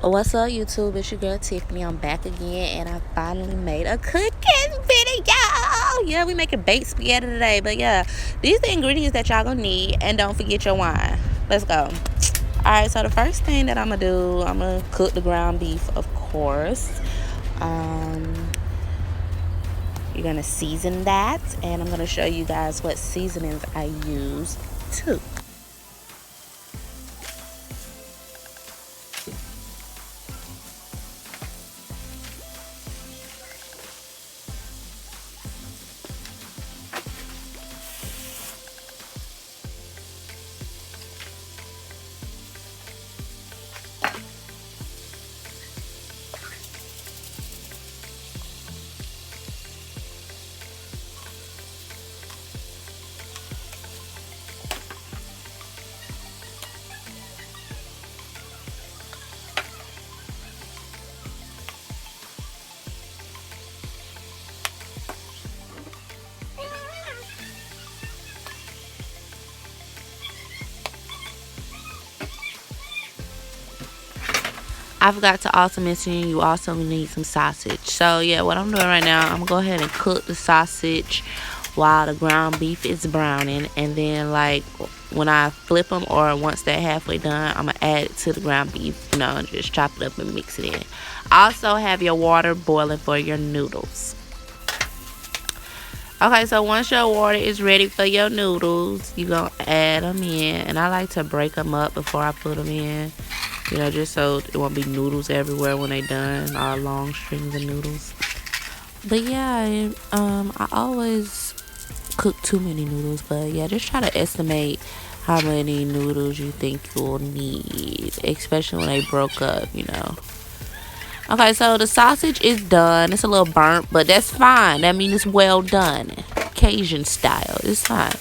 What's up, YouTube? It's your girl Tiffany. I'm back again, and I finally made a cooking video. Yeah, we making baked spaghetti today, but yeah, these are the ingredients that y'all gonna need, and don't forget your wine. Let's go. All right, so the first thing that I'm gonna cook the ground beef, of course. You're gonna season that, and I'm gonna show you guys what seasonings I use too. I forgot to also mention you also need some sausage. So yeah, what I'm doing right now, I'm gonna go ahead and cook the sausage while the ground beef is browning, and then like when I flip them or once they're halfway done, I'm gonna add it to the ground beef, and just chop it up and mix it in. Also have your water boiling for your noodles. Okay, so once your water is ready for your noodles, you're gonna add them in, and I like to break them up before I put them in. Just so it won't be noodles everywhere when they done, all long strings of noodles. But yeah, I always cook too many noodles. But yeah, just try to estimate how many noodles you think you'll need, especially when they broke up. Okay, so the sausage is done. It's a little burnt, but that's fine. That means it's well done. Cajun style. It's fine.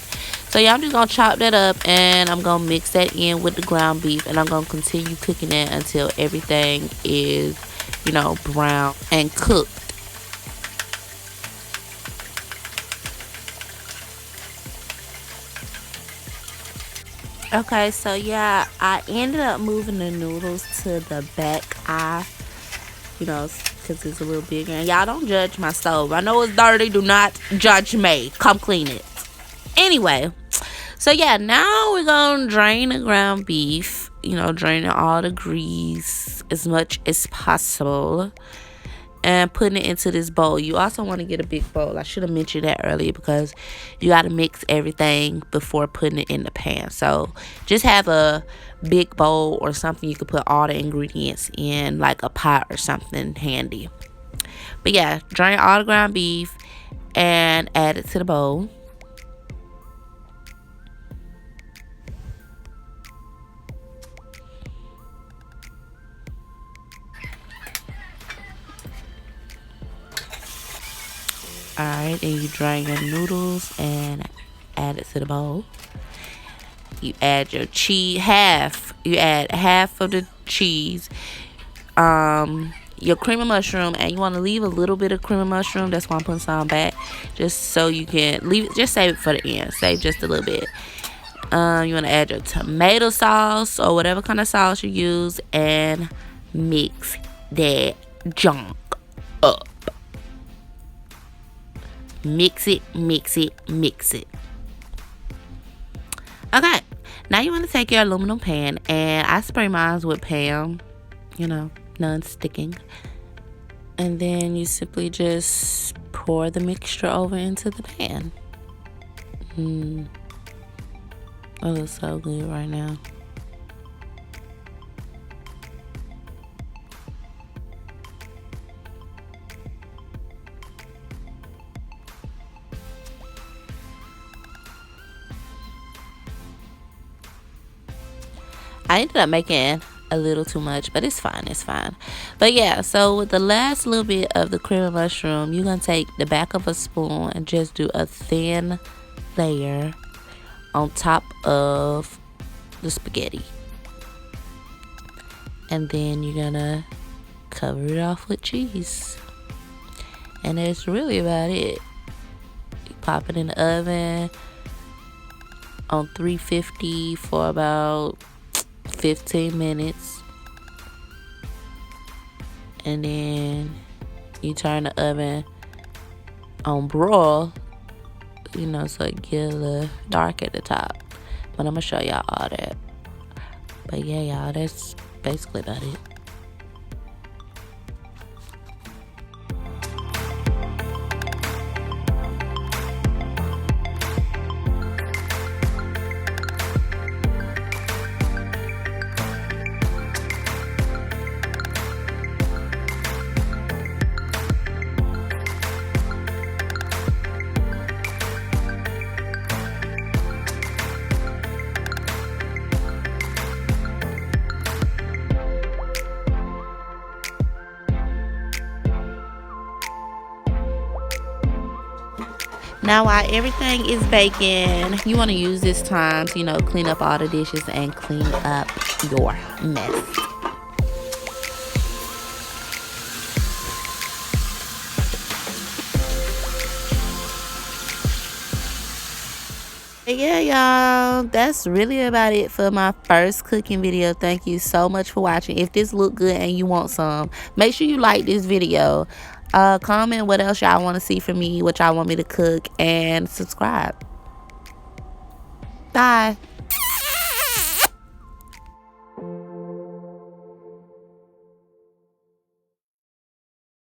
So yeah, I'm just gonna chop that up, and I'm gonna mix that in with the ground beef, and I'm gonna continue cooking that until everything is, brown and cooked. Okay, so yeah, I ended up moving the noodles to the back eye, because it's a little bigger. And y'all don't judge my stove. I know it's dirty. Do not judge me. Come clean it. Anyway. So yeah, now we're gonna drain the ground beef, draining all the grease as much as possible, and putting it into this bowl. You also want to get a big bowl. I should have mentioned that earlier, because you got to mix everything before putting it in the pan. So just have a big bowl or something you could put all the ingredients in, like a pot or something handy. But yeah, drain all the ground beef and add it to the bowl. Alright, and you drain your noodles and add it to the bowl. You add your cheese, you add half of the cheese, your cream of mushroom, and you want to leave a little bit of cream of mushroom. That's why I'm putting some back, just so you can leave it, just save it for the end. Save just a little bit. You want to add your tomato sauce or whatever kind of sauce you use, and mix that junk up. Mix it. Okay, now you want to take your aluminum pan, and I spray mine with Pam, non-sticking. And then you simply just pour the mixture over into the pan. It looks so good right now. I ended up making a little too much, but it's fine. But yeah, so with the last little bit of the cream of mushroom, you're gonna take the back of a spoon and just do a thin layer on top of the spaghetti, and then you're gonna cover it off with cheese, and that's really about it. You pop it in the oven on 350 for about 15 minutes. and then you turn the oven on broil, you know, so it get a little dark at the top. But I'm gonna show y'all all that. But yeah, y'all, that's basically about it. Now while everything is baking, you want to use this time to, you know, clean up all the dishes and clean up your mess. Yeah, y'all, that's really about it for my first cooking video. Thank you so much for watching. If this looked good and you want some, make sure you like this video. Comment what else y'all want to see from me, what y'all want me to cook, and subscribe. Bye.